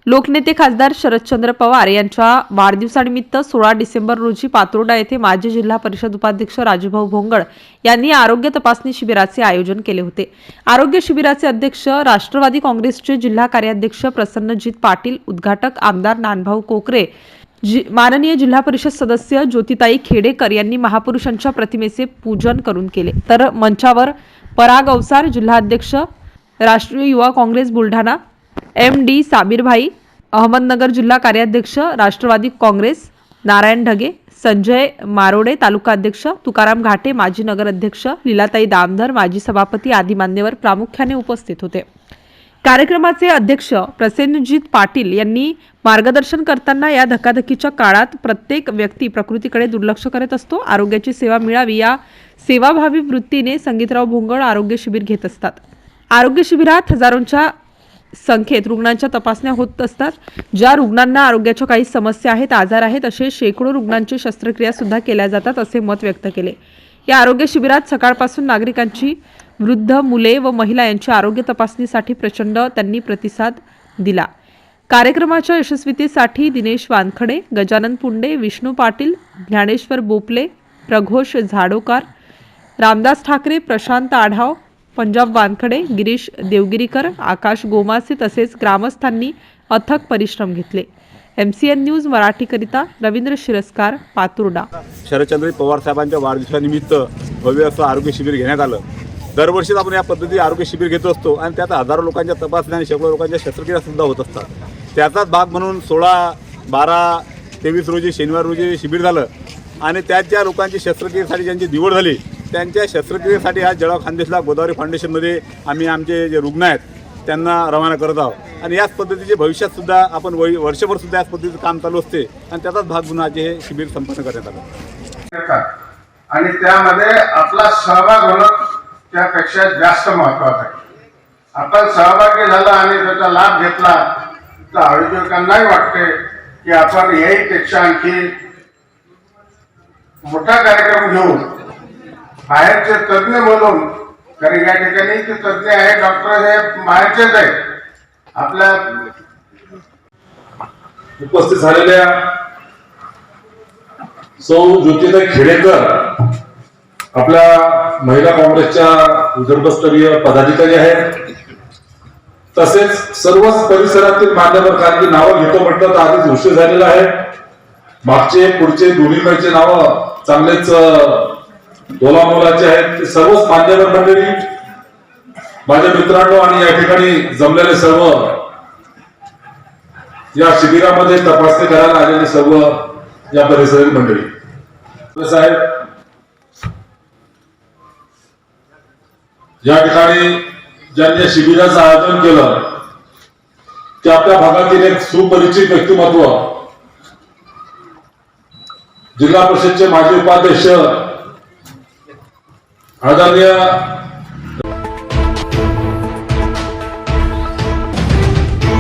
लोकनेते खासदार शरदचंद्र पवार यांच्या वाढदिवसानिमित्त 16 डिसेंबर रोजी पातुर्डा येथे माजी जिल्हा परिषद उपाध्यक्ष राजूभाऊ भोंगळ यांनी आरोग्य तपासणी शिबिराचे आयोजन केले होते। आरोग्य शिबिराचे अध्यक्ष राष्ट्रवादी काँग्रेसचे जिल्हा कार्याध्यक्ष प्रसन्नजीत पाटील, उद्घाटक आमदार नानभाऊ कोकरे, माननीय जिल्हा परिषद सदस्य ज्योतिताई खेडेकर यांनी महापुरुषांच्या प्रतिमेचे पूजन करून केले। तर मंचावर पराग अवसार, जिल्हाध्यक्ष राष्ट्रीय युवा काँग्रेस बुलढाणा, MD साबीरभाई, अहमदनगर जिल्हा कार्याध्यक्ष राष्ट्रवादी काँग्रेस नारायण ढगे, संजय मारोडे तालुका अध्यक्ष, तुकाराम घाटे माजी नगर अध्यक्ष, लीलाताई दामधर माजी सभापती आदी मान्यवर प्रामुख्याने उपस्थित होते। कार्यक्रमाचे अध्यक्ष प्रसन्नजीत पाटील यांनी मार्गदर्शन करताना या धकाधकीच्या काळात प्रत्येक व्यक्ती प्रकृतीकडे दुर्लक्ष करत असतो। आरोग्याची सेवा मिळावी या सेवाभावी वृत्तीने संगीतराव भोंगळ आरोग्य शिबिर घेत असतात। आरोग्य शिबिरात हजारोंच्या संख्येत रुग्णांच्या तपासण्या होत असतात। ज्या रुग्णांना आरोग्याच्या काही समस्या आहेत, आजार आहेत, असे शेकडो रुग्णांची शस्त्रक्रिया सुद्धा केल्या जातात असे मत व्यक्त केले। या आरोग्य शिबिरात सकाळपासून नागरिकांची, वृद्ध, मुले व महिला यांच्या आरोग्य तपासणीसाठी प्रचंड त्यांनी प्रतिसाद दिला। कार्यक्रमाच्या यशस्वीतेसाठी दिनेश वानखडे, गजानन पुंडे, विष्णू पाटील, ज्ञानेश्वर बोपले, प्रघोष झाडोकार, रामदास ठाकरे, प्रशांत आढाव, पंजाब वानखडे, गिरीश देवगिरीकर, आकाश गोमासे तसेच ग्रामस्थांनी अथक परिश्रम घेतले। MCN न्यूज मराठीकरिता रवींद्र शिरस्कार, पातुर्डा। शरदचंद्र पवार साहेबांच्या वाढदिवसानिमित्त भव्य असं आरोग्य शिबिर घेण्यात आलं। दरवर्षी आपण या पद्धती आरोग्य शिबिर घेत असतो आणि त्यात हजारो लोकांच्या तपासण्या आणि शेकडो लोकांच्या शस्त्रक्रिया सुद्धा होत असतात। त्याचाच भाग म्हणून 16, 12, 23 रोजी शनिवार रोजी शिबिर झालं आणि त्यात ज्या लोकांची शस्त्रक्रियेसाठी ज्यांची निवड झाली त्यांच्या शस्त्रक्रियेसाठी आज जळगाव खानदेशला गोदावरी फाउंडेशनमध्ये आम्ही आमचे जे रुग्ण आहेत त्यांना रवाना करत आहोत आणि याच पद्धतीचे भविष्यात सुद्धा आपण वर्षभर सुद्धा याच पद्धतीचं काम चालू असते आणि त्याचाच भाग म्हणून आज हे शिबिर संपन्न करण्यात आलं आणि त्यामध्ये आपला सहभाग होणं त्यापेक्षा जास्त महत्त्वाचं आहे। आपण सहभागी झाला आणि त्याचा लाभ घेतला तर आयोजकांनाही वाटते की आपण याहीपेक्षा आणखी मोठा कार्यक्रम घेऊन बाहेरचे तज्ञ म्हणून, कारण या ठिकाणी ते तज्ञ आहे, डॉक्टर हे बाहेरचेच आहेत। आपल्या उपस्थित झालेल्या सौ ज्योतिताई खेडेकर आपल्या महिला काँग्रेसच्या विदर्भस्तरीय पदाधिकारी आहेत, तसेच सर्वच परिसरातील मान्यवर, कारण की नावं घेतो म्हटलं तर आधीच उशीर झालेला आहे। मागचे पुढचे दोन्हीकडचे नावं चांगलेच तोलामोलाचे आहेत। ते सर्वच मान्यवर मंडळी, माझ्या मित्रांनो आणि या ठिकाणी जमलेले सर्व या शिबिरामध्ये तपासणी करायला आलेले सर्व या परिसरातील मंडळी साहेब, या ठिकाणी ज्यांनी या शिबिराचं आयोजन केलं ते आपल्या भागातील एक सुपरिचित व्यक्तिमत्व, जिल्हा परिषदचे माजी उपाध्यक्ष आदरणीय